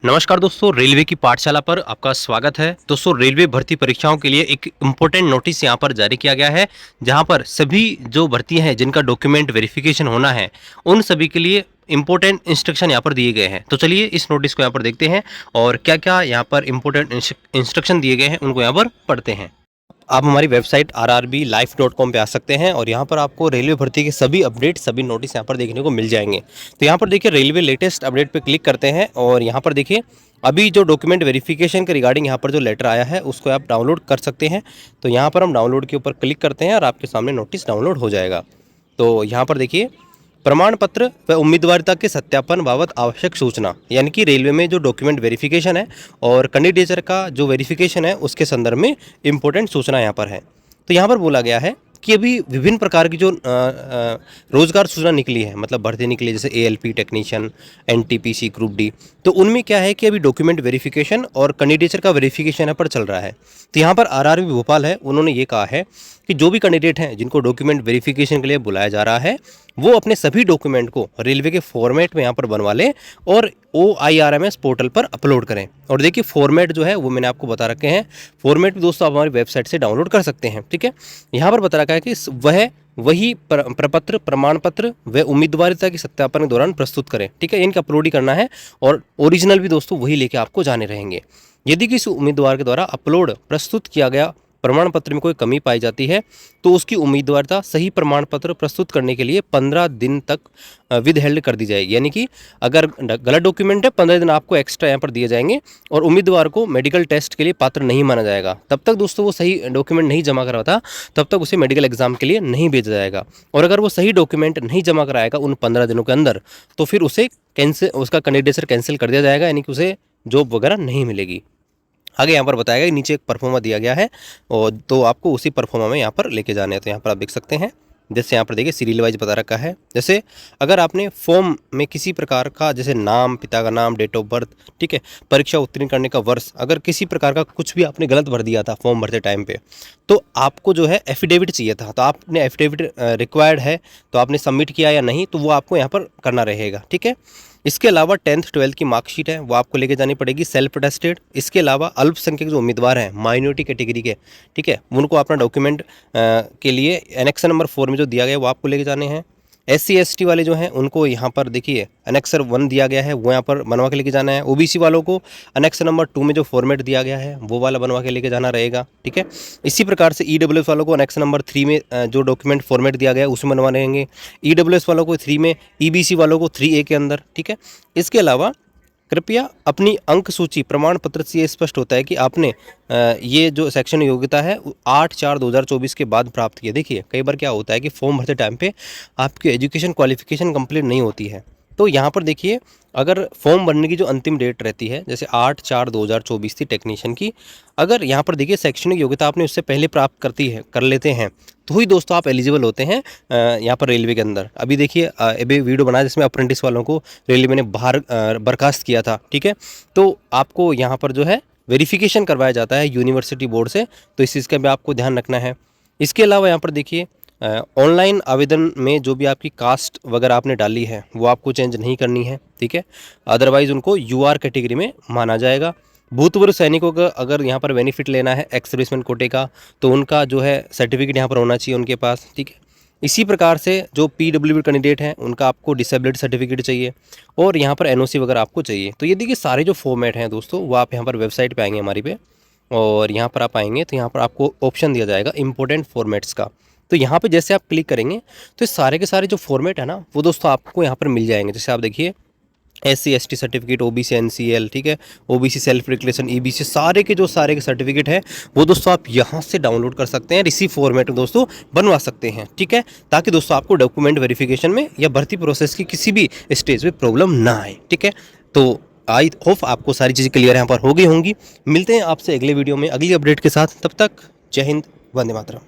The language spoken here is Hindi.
नमस्कार दोस्तों, रेलवे की पाठशाला पर आपका स्वागत है। दोस्तों, रेलवे भर्ती परीक्षाओं के लिए एक इम्पोर्टेंट नोटिस यहाँ पर जारी किया गया है, जहाँ पर सभी जो भर्ती हैं जिनका डॉक्यूमेंट वेरिफिकेशन होना है, उन सभी के लिए इम्पोर्टेंट इंस्ट्रक्शन यहाँ पर दिए गए हैं। तो चलिए इस नोटिस को यहाँ पर देखते हैं और क्या-क्या यहाँ पर इम्पोर्टेंट इंस्ट्रक्शन दिए गए हैं, उनको यहाँ पर पढ़ते हैं। आप हमारी वेबसाइट rrblife.com पे आ सकते हैं और यहाँ पर आपको रेलवे भर्ती के सभी अपडेट, सभी नोटिस यहाँ पर देखने को मिल जाएंगे। तो यहाँ पर देखिए रेलवे लेटेस्ट अपडेट पे क्लिक करते हैं और यहाँ पर देखिए अभी जो डॉक्यूमेंट वेरिफिकेशन के रिगार्डिंग यहाँ पर जो लेटर आया है उसको आप डाउनलोड कर सकते हैं। तो यहाँ पर हम डाउनलोड के ऊपर क्लिक करते हैं और आपके सामने नोटिस डाउनलोड हो जाएगा। तो यहाँ पर देखिए प्रमाण पत्र व उम्मीदवारिता के सत्यापन बाबत आवश्यक सूचना, यानी कि रेलवे में जो डॉक्यूमेंट वेरिफिकेशन है और कैंडिडेचर का जो वेरिफिकेशन है उसके संदर्भ में इम्पोर्टेंट सूचना यहाँ पर है। तो यहाँ पर बोला गया है कि अभी विभिन्न प्रकार की जो रोजगार सूचना निकली है, मतलब भर्ती निकली है, जैसे ALP technician, NTPC, group D, तो उनमें क्या है कि अभी डॉक्यूमेंट वेरिफिकेशन और कैंडिडेचर का वेरिफिकेशन यहाँ पर चल रहा है। तो यहाँ पर आरआरबी भोपाल है, उन्होंने ये कहा है कि जो भी कैंडिडेट हैं जिनको डॉक्यूमेंट वेरिफिकेशन के लिए बुलाया जा रहा है, वो अपने सभी डॉक्यूमेंट को रेलवे के फॉर्मेट में यहाँ पर बनवा लें और OIRMS पोर्टल पर अपलोड करें। और देखिए फॉर्मेट जो है वो मैंने आपको बता रखे हैं। फॉर्मेट भी दोस्तों आप हमारी वेबसाइट से डाउनलोड कर सकते हैं, ठीक है। यहाँ पर बता रखा है कि वही प्रपत्र, प्रमाण पत्र व उम्मीदवारिता के सत्यापन के दौरान प्रस्तुत करें, ठीक है। इनका अपलोड ही करना है और ओरिजिनल भी दोस्तों वही लेके आपको जाने रहेंगे। यदि किसी उम्मीदवार के द्वारा अपलोड प्रस्तुत किया गया प्रमाण पत्र में कोई कमी पाई जाती है तो उसकी उम्मीदवारिता सही प्रमाण पत्र प्रस्तुत करने के लिए 15 दिन तक विदहेल्ड कर दी जाएगी। यानी कि अगर गलत डॉक्यूमेंट है 15 दिन आपको एक्स्ट्रा यहाँ पर दिए जाएंगे और उम्मीदवार को मेडिकल टेस्ट के लिए पात्र नहीं माना जाएगा। तब तक दोस्तों वो सही डॉक्यूमेंट नहीं जमा करवाता, तब तक उसे मेडिकल एग्जाम के लिए नहीं भेजा जाएगा। और अगर वो सही डॉक्यूमेंट नहीं जमा कराएगा उन 15 दिनों के अंदर, तो फिर उसे उसका कैंडिडेचर कैंसिल कर दिया जाएगा, यानी कि उसे जॉब वगैरह नहीं मिलेगी। आगे यहाँ पर बताया गया, नीचे एक परफॉर्मा दिया गया है और तो आपको उसी परफॉर्मा में यहाँ पर लेके जाने हैं। तो यहाँ पर आप देख सकते हैं, जैसे यहाँ पर देखिए सीरियल वाइज बता रखा है। जैसे अगर आपने फॉर्म में किसी प्रकार का, जैसे नाम, पिता का नाम, डेट ऑफ बर्थ, ठीक है, परीक्षा उत्तीर्ण करने का वर्ष, अगर किसी प्रकार का कुछ भी आपने गलत भर दिया था फॉर्म भरते टाइम पे, तो आपको जो है एफिडेविट चाहिए था। तो आपने एफिडेविट रिक्वायर्ड है, तो आपने सबमिट किया या नहीं, तो वो आपको यहाँ पर करना रहेगा, ठीक है। इसके अलावा 10th 12th की मार्कशीट है वो आपको लेके जानी पड़ेगी, सेल्फ अटेस्टेड। इसके अलावा अल्पसंख्यक जो उम्मीदवार हैं, माइनॉरिटी कैटेगरी के, ठीक है, उनको अपना डॉक्यूमेंट के लिए एनेक्सर नंबर 4 में जो दिया गया है वो आपको लेके जाने हैं। SC ST वाले जो हैं उनको यहाँ पर देखिए एनेक्सर 1 दिया गया है, वो यहाँ पर बनवा के लेके जाना है। OBC वालों को एनेक्सर नंबर 2 में जो फॉर्मेट दिया गया है वो वाला बनवा के लेके जाना रहेगा, ठीक है। इसी प्रकार से EWS वालों को एनेक्सर नंबर 3 में जो डॉक्यूमेंट फॉर्मेट दिया गया है उसमें बनवा रहेंगे। EWS वालों को 3 में, EBC वालों को 3A के अंदर, ठीक है। इसके अलावा कृपया अपनी अंक सूची प्रमाण पत्र से ये स्पष्ट होता है कि आपने ये जो सेक्शन योग्यता है 8/4/2024 के बाद प्राप्त किया। देखिए कई बार क्या होता है कि फॉर्म भरते टाइम पे आपकी एजुकेशन क्वालिफिकेशन कंप्लीट नहीं होती है। तो यहाँ पर देखिए अगर फॉर्म भरने की जो अंतिम डेट रहती है, जैसे 8/4/2024 थी टेक्नीशियन की, अगर यहाँ पर देखिए शैक्षणिक योग्यता आपने उससे पहले प्राप्त कर लेते हैं तो ही दोस्तों आप एलिजिबल होते हैं यहाँ पर रेलवे के अंदर। अभी देखिए अभी वीडियो बनाया जिसमें अप्रेंटिस वालों को रेलवे ने बाहर बर्खास्त किया था, ठीक है। तो आपको यहाँ पर जो है वेरिफिकेशन करवाया जाता है यूनिवर्सिटी बोर्ड से, तो इस चीज़ का भी आपको ध्यान रखना है। इसके अलावा यहाँ पर देखिए ऑनलाइन आवेदन में जो भी आपकी कास्ट वगैरह आपने डाली है वो आपको चेंज नहीं करनी है, ठीक है। अदरवाइज़ उनको UR कैटेगरी में माना जाएगा। भूतपूर्व सैनिकों का अगर यहाँ पर बेनिफिट लेना है एक्स सर्विसमैन कोटे का, तो उनका जो है सर्टिफिकेट यहाँ पर होना चाहिए उनके पास, ठीक है। इसी प्रकार से जो PWD कैंडिडेट हैं उनका आपको डिसेबिलिटी सर्टिफिकेट चाहिए और यहाँ पर NOC वगैरह आपको चाहिए। तो ये देखिए सारे जो फॉर्मेट हैं दोस्तों वो आप यहाँ पर वेबसाइट पे आएंगे हमारी पे, और यहाँ पर आप आएंगे तो यहाँ पर आपको ऑप्शन दिया जाएगा इम्पोर्टेंट फॉर्मेट्स का। तो यहाँ पे जैसे आप क्लिक करेंगे तो सारे के सारे जो फॉर्मेट है ना वो दोस्तों आपको यहाँ पर मिल जाएंगे। जैसे आप देखिए SC ST certificate, OBC NCL, ठीक है, OBC सेल्फ डिक्लेरेशन, EBC, सारे के सर्टिफिकेट है वो दोस्तों आप यहाँ से डाउनलोड कर सकते हैं, इसी फॉर्मेट में दोस्तों बनवा सकते हैं, ठीक है, ताकि दोस्तों आपको डॉक्यूमेंट वेरिफिकेशन में या भर्ती प्रोसेस की किसी भी स्टेज में प्रॉब्लम ना आए, ठीक है। तो आई होप आपको सारी चीज़ें क्लियर यहाँ पर हो गई होंगी। मिलते हैं आपसे अगले वीडियो में अगली अपडेट के साथ, तब तक जय हिंद, वंदे मातरम।